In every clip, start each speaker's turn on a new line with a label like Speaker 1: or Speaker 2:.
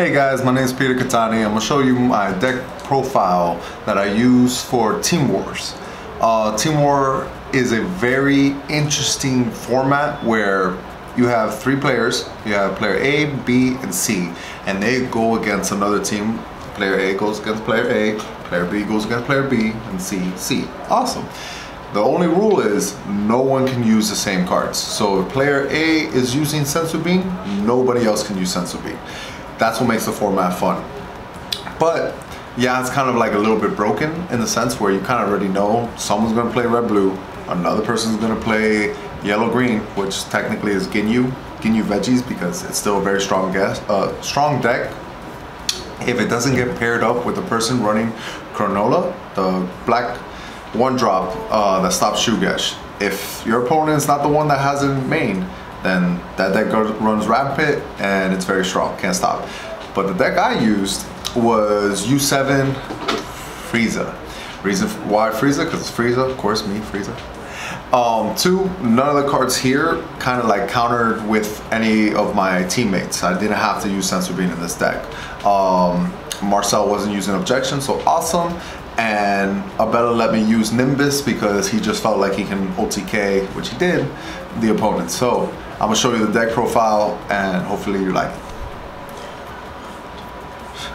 Speaker 1: Hey guys, my name is Peter Cattani. I'm going to show you my deck profile that I use for Team Wars. Team War is a very interesting format where you have three players. You have player A, B, and C, and they go against another team. Player A goes against player A, player B goes against player B, and C. Awesome. The only rule is no one can use the same cards. So if player A is using Senzu Bean, nobody else can use Senzu Bean. That's what makes the format fun. But yeah, it's kind of like a little bit broken in the sense where you kind of already know someone's going to play red-blue, another person's going to play yellow-green, which technically is Ginyu veggies, because it's still a very strong deck. If it doesn't get paired up with the person running Chronola, the black one drop that stops Shugesh, if your opponent's not the one that has it in main, then that deck runs rampant and it's very strong, can't stop. But the deck I used was U7 Frieza. Reason why Frieza? Because it's Frieza, of course, me, Frieza. Two, none of the cards here kind of like countered with any of my teammates. I didn't have to use Senzu Bean in this deck. Marcel wasn't using Objection, so awesome. And Abella let me use Nimbus because he just felt like he can OTK, which he did, the opponent. So I'm gonna show you the deck profile and hopefully you like it.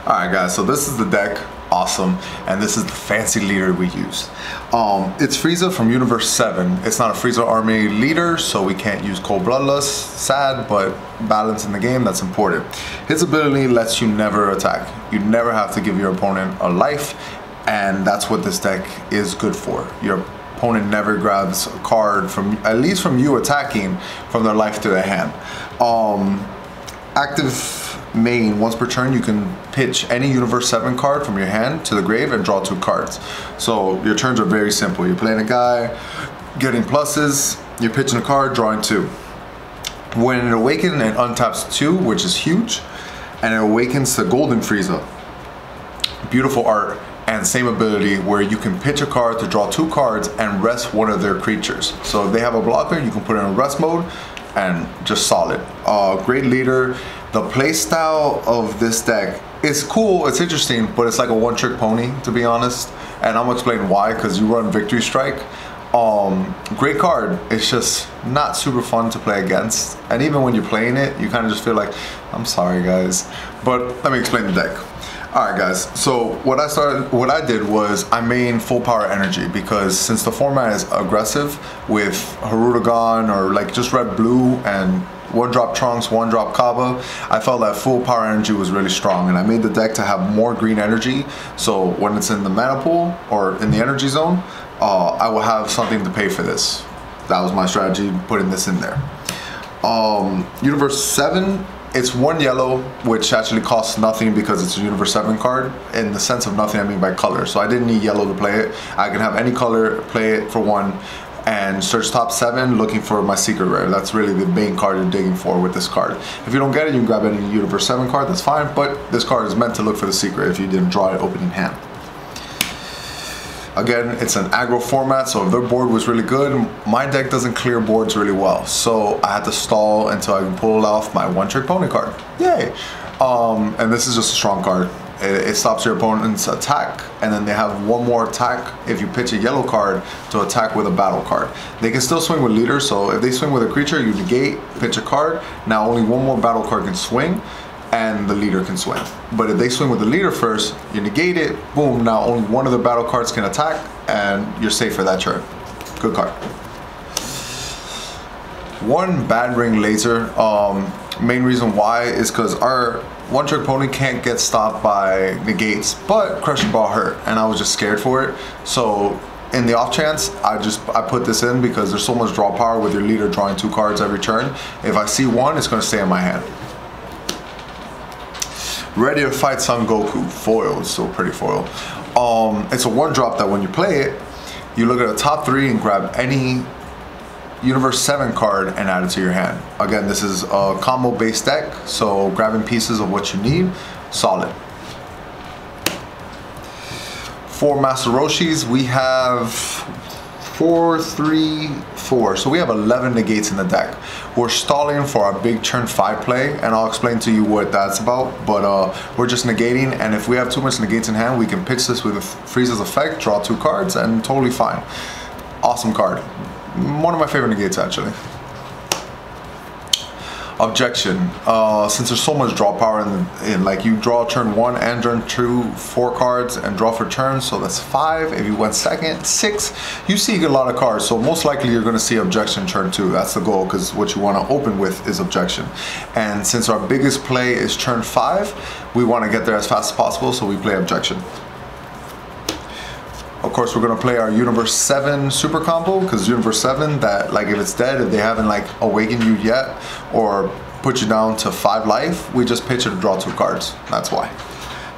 Speaker 1: Alright guys, so this is the deck, awesome, and this is the fancy leader we used. It's Frieza from Universe 7. It's not a Frieza army leader, so we can't use Cold Bloodlust. Sad, but balance in the game, that's important. His ability lets you never attack. You never have to give your opponent a life, and that's what this deck is good for. Your opponent never grabs a card from, at least from you attacking, from their life to their hand. Active main, once per turn you can pitch any Universe 7 card from your hand to the grave and draw 2 cards. So your turns are very simple. You're playing a guy, getting pluses, you're pitching a card, drawing 2. When it awakens, it untaps 2, which is huge, and it awakens to Golden Frieza. Beautiful art. And same ability where you can pitch a card to draw 2 cards and rest one of their creatures. So if they have a blocker, you can put it in rest mode and just solid. Great leader. The playstyle of this deck is cool, it's interesting, but it's like a one-trick pony, to be honest. And I'm gonna explain why, because you run Victory Strike. Great card, it's just not super fun to play against. And even when you're playing it, you kind of just feel like, I'm sorry guys. But let me explain the deck. Alright guys, so what I did was I made full power energy, because since the format is aggressive with Harudagon or like just red blue and 1-drop Trunks, 1-drop Kaba, I felt that full power energy was really strong, and I made the deck to have more green energy, so when it's in the mana pool or in the energy zone, I will have something to pay for this. That was my strategy, putting this in there. Universe 7, it's 1 yellow, which actually costs nothing because it's a Universe 7 card. In the sense of nothing, I mean by color. So I didn't need yellow to play it. I can have any color, play it for 1, and search top 7 looking for my secret rare. That's really the main card you're digging for with this card. If you don't get it, you can grab any Universe 7 card, that's fine, but this card is meant to look for the secret if you didn't draw it opening hand. Again, it's an aggro format, so if their board was really good, my deck doesn't clear boards really well. So I had to stall until I can pull off my one-trick pony card. Yay! And this is just a strong card. It stops your opponent's attack, and then they have 1 more attack if you pitch a yellow card to attack with a battle card. They can still swing with leader, so if they swing with a creature, you negate, pitch a card. Now only 1 more battle card can swing, and the leader can swing. But if they swing with the leader first, you negate it, boom, now only 1 of the battle cards can attack, and you're safe for that turn. Good card. 1 bad ring laser. Main reason why is because our one-trick pony can't get stopped by negates, but Crushing Ball hurt, and I was just scared for it. So in the off chance, I put this in because there's so much draw power with your leader drawing 2 cards every turn. If I see 1, it's gonna stay in my hand. Ready to Fight Son Goku, foil, it's still pretty foil. It's a 1-drop that when you play it, you look at the top 3 and grab any Universe 7 card and add it to your hand. Again, this is a combo based deck, so grabbing pieces of what you need, solid. 4 Master Roshis, we have 4, 3, 4. So we have 11 negates in the deck. We're stalling for our big turn 5 play, and I'll explain to you what that's about. But we're just negating, and if we have too much negates in hand, we can pitch this with Frieza's effect, draw 2 cards, and totally fine. Awesome card. One of my favorite negates, actually. Objection. Since there's so much draw power in like you draw turn 1 and turn 2 4 cards and draw for turn, so that's 5. If you went second, 6. You see a lot of cards, so most likely you're going to see objection turn 2. That's the goal, because what you want to open with is objection. And since our biggest play is turn 5, we want to get there as fast as possible, so we play objection. Of course, we're gonna play our Universe 7 super combo, because Universe 7, that like if it's dead, if they haven't like awakened you yet or put you down to 5 life, we just pitch it to draw 2 cards. That's why.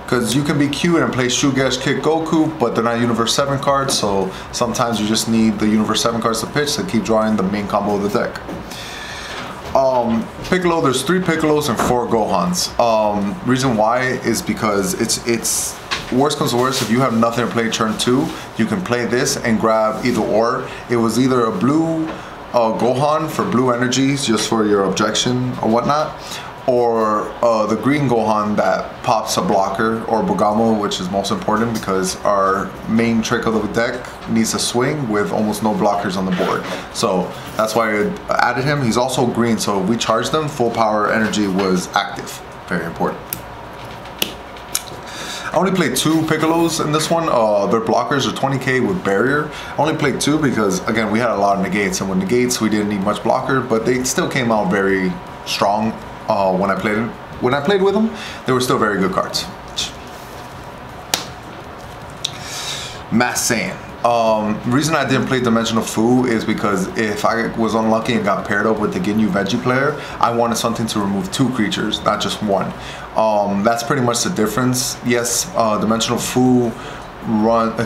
Speaker 1: Because you can be cute and play Shugesh, Kick Goku, but they're not Universe 7 cards, so sometimes you just need the Universe 7 cards to pitch to keep drawing the main combo of the deck. Piccolo, there's 3 Piccolos and 4 Gohans. Reason why is because it's worst comes to worst, if you have nothing to play turn 2, you can play this and grab either or. It was either a blue Gohan for blue energies, just for your objection or whatnot, or the green Gohan that pops a blocker, or Bogamo, which is most important because our main trick of the deck needs to swing with almost no blockers on the board. So that's why I added him. He's also green, so if we charge them, full power energy was active. Very important. I only played 2 Piccolos in this one. Their blockers are 20k with barrier. I only played 2 because, again, we had a lot of negates, and with negates we didn't need much blocker, but they still came out very strong when I played with them. They were still very good cards. Mass Saiyan. Reason I didn't play Dimensional Fu is because if I was unlucky and got paired up with the Ginyu Veggie player, I wanted something to remove 2 creatures, not just 1. That's pretty much the difference. Yes, Dimensional Fu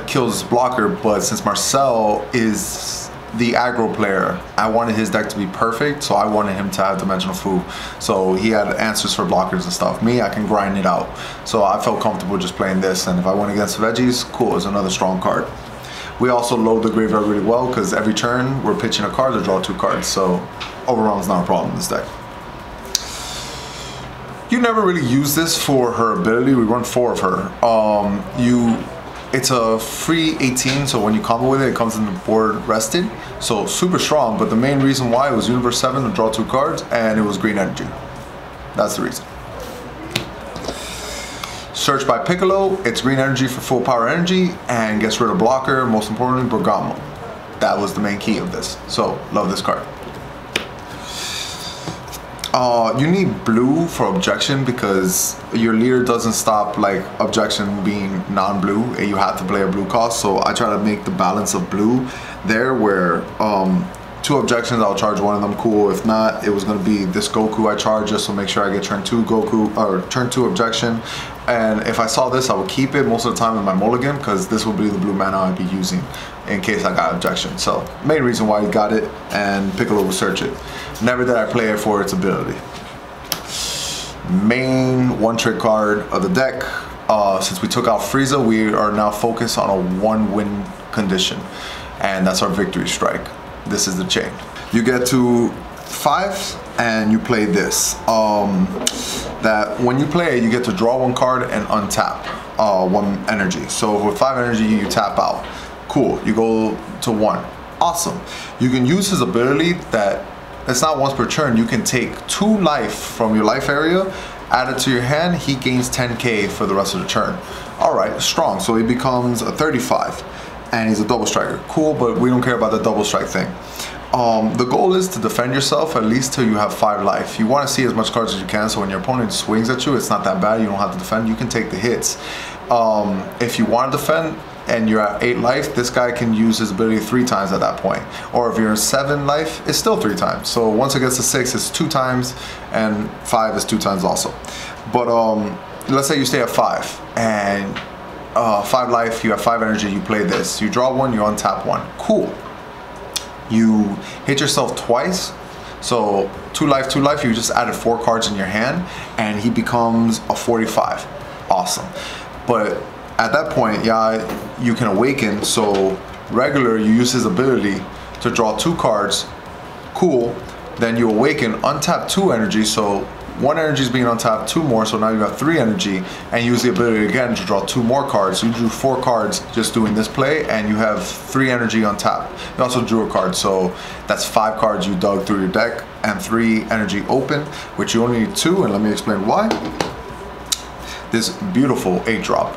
Speaker 1: kills blocker, but since Marcel is the aggro player, I wanted his deck to be perfect, so I wanted him to have Dimensional Fu. So he had answers for blockers and stuff. Me, I can grind it out. So I felt comfortable just playing this, and if I went against Veggies, cool, it's another strong card. We also load the graveyard really well, because every turn we're pitching a card to draw 2 cards, so overrun is not a problem in this deck. You never really use this for her ability. We run 4 of her. It's a free 18, so when you combo with it, it comes in the board rested. So super strong, but the main reason why it was Universe 7 to draw 2 cards, and it was green energy. That's the reason. Search by Piccolo, it's green energy for full power energy, and gets rid of blocker, most importantly, Bergamo. That was the main key of this. So, love this card. You need blue for objection, because your leader doesn't stop like objection being non-blue, and you have to play a blue cost. So I try to make the balance of blue there, where 2 objections, I'll charge 1 of them, cool. If not, it was going to be this Goku I charge just to make sure I get turn 2 Goku, or turn 2 objection. And if I saw this, I would keep it most of the time in my mulligan, because this would be the blue mana I'd be using in case I got objection. So main reason why I got it, and Piccolo will search it. Never did I play it for its ability. Main one-trick card of the deck. Since we took out Frieza, we are now focused on a 1-win condition, and that's our victory strike. This is the chain. You get to 5 and you play this. That when you play it, you get to draw 1 card and untap 1 energy. So with 5 energy, you tap out. Cool, you go to 1. Awesome. You can use his ability that it's not once per turn. You can take 2 life from your life area, add it to your hand, he gains 10k for the rest of the turn. Alright, strong. So he becomes a 35. And he's a double striker. Cool, but we don't care about the double strike thing. The goal is to defend yourself at least till you have 5 life. You want to see as much cards as you can, so when your opponent swings at you, it's not that bad. You don't have to defend. You can take the hits. If you want to defend and you're at 8 life, this guy can use his ability 3 times at that point. Or if you're in 7 life, it's still 3 times. So once it gets to 6, it's 2 times, and 5 is 2 times also. But let's say you stay at 5 and 5 life, you have 5 energy, you play this. You draw 1, you untap 1. Cool. You hit yourself twice. So 2 life, you just added 4 cards in your hand, and he becomes a 45. Awesome. But at that point, yeah, you can awaken, so Regular, you use his ability to draw 2 cards. Cool. Then you awaken, untap 2 energy, so 1 energy is being untapped, 2 more, so now you have 3 energy, and use the ability again to draw 2 more cards. So you drew 4 cards just doing this play, and you have 3 energy untapped. You also drew a card, so that's 5 cards you dug through your deck, and 3 energy open, which you only need 2, and let me explain why. This beautiful 8-drop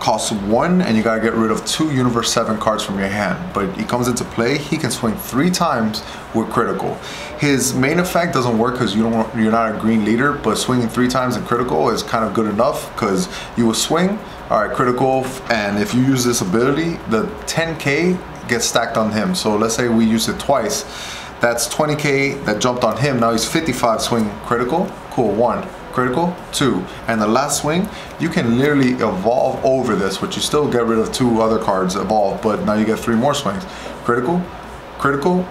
Speaker 1: costs 1, and you gotta get rid of 2 Universe 7 cards from your hand. But he comes into play, he can swing 3 times with critical. His main effect doesn't work because you're not a green leader, but swinging 3 times in critical is kind of good enough because you will swing, all right, critical, and if you use this ability, the 10k gets stacked on him. So let's say we use it twice, that's 20k that jumped on him. Now he's 55 swing critical, cool, 1. Critical, 2, and the last swing, you can literally evolve over this, which you still get rid of 2 other cards evolve, but now you get 3 more swings. Critical, critical,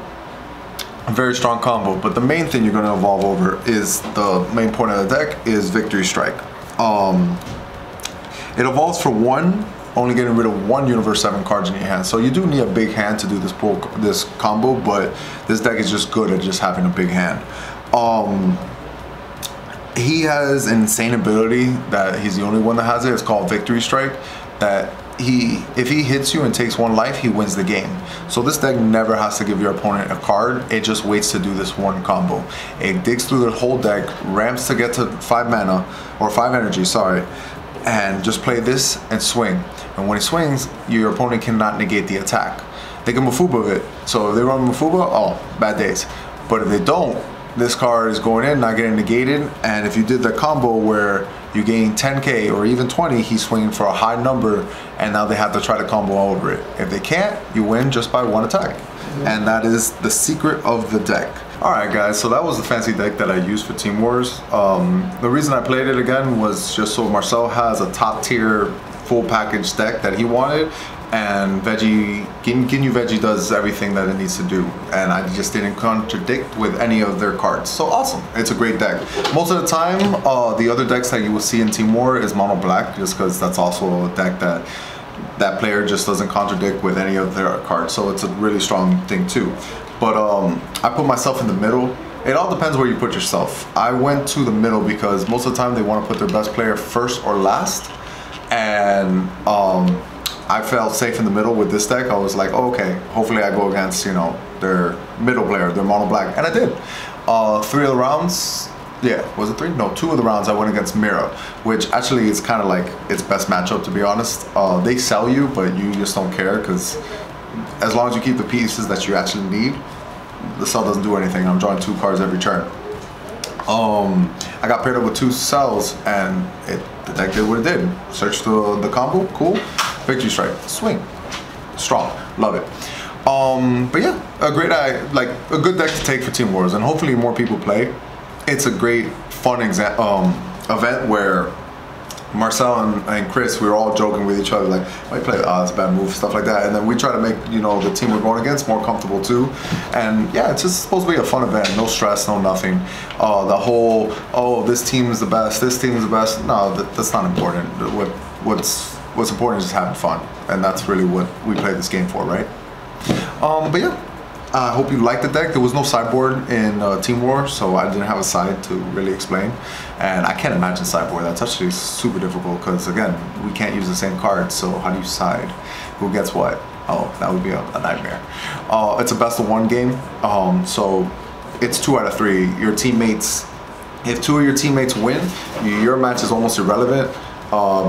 Speaker 1: a very strong combo, but the main thing you're going to evolve over is the main point of the deck is Victory Strike. It evolves for 1, only getting rid of 1 Universe 7 cards in your hand, so you do need a big hand to do this combo, but this deck is just good at just having a big hand. He has an insane ability that he's the only one that has it. It's called Victory Strike. That if he hits you and takes 1 life, he wins the game. So this deck never has to give your opponent a card. It just waits to do this 1 combo. It digs through the whole deck, ramps to get to 5 mana, or 5 energy, sorry, and just play this and swing. And when he swings, your opponent cannot negate the attack. They can Mafuba it. So if they run Mafuba, oh, bad days. But if they don't, this card is going in, not getting negated, and if you did the combo where you gain 10k or even 20, he's swinging for a high number, and now they have to try to combo over it. If they can't, you win just by 1 attack. And that is the secret of the deck. Alright guys, so that was the fancy deck that I used for Team Wars. The reason I played it again was just so Marcel has a top tier full package deck that he wanted, and Ginyu Veggie does everything that it needs to do, and I just didn't contradict with any of their cards. So awesome, it's a great deck. Most of the time, the other decks that you will see in Team War is mono black, just because that's also a deck that player just doesn't contradict with any of their cards, so it's a really strong thing too. But I put myself in the middle. It all depends where you put yourself. I went to the middle because most of the time they want to put their best player first or last, and I felt safe in the middle with this deck. I was like, oh, okay, hopefully I go against, you know, their middle player, their mono black, and I did. 3 of the rounds, yeah, was it 3? No, 2 of the rounds I went against Mira, which actually is kind of like its best matchup, to be honest. They sell you, but you just don't care, because as long as you keep the pieces that you actually need, the cell doesn't do anything. I'm drawing 2 cards every turn. I got paired up with 2 cells, and the deck did what it did. Search the combo, cool. Victory Strike, swing, strong, love it. But yeah, a good deck to take for Team Wars, and hopefully more people play. It's a great fun event where Marcel and Chris, we were all joking with each other, like, why play, it's a bad move, stuff like that, and then we try to make, you know, the team we're going against more comfortable too. And yeah, it's just supposed to be a fun event, no stress, no nothing. The whole, oh, this team is the best, this team is the best, no, that's not important. What's important is just having fun, and that's really what we play this game for, right? But yeah, I hope you liked the deck. There was no sideboard in Team War, so I didn't have a side to really explain. And I can't imagine sideboard. That's actually super difficult because, again, we can't use the same cards, so how do you side? Who gets what? Oh, that would be a nightmare. It's a best of 1 game, so it's 2 out of 3. Your teammates, if 2 of your teammates win, your match is almost irrelevant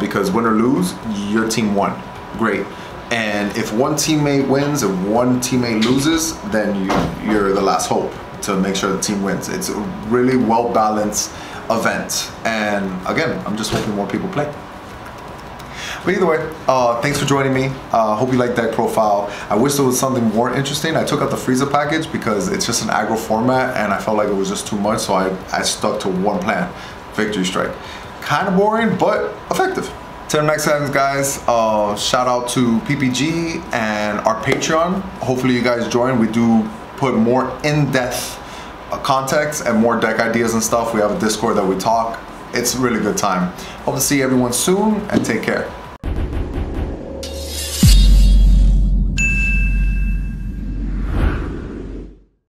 Speaker 1: because win or lose, your team won. Great. And if 1 teammate wins and 1 teammate loses, then you're the last hope to make sure the team wins. It's a really well-balanced event. And again, I'm just hoping more people play. But either way, thanks for joining me. Hope you liked deck profile. I wish there was something more interesting. I took out the Frieza package because it's just an aggro format and I felt like it was just too much, so I stuck to 1 plan, Victory Strike. Kind of boring, but effective. Till next time, guys, shout out to PPG and our Patreon. Hopefully you guys join. We do put more in-depth context and more deck ideas and stuff. We have a Discord that we talk. It's a really good time. Hope to see everyone soon, and take care.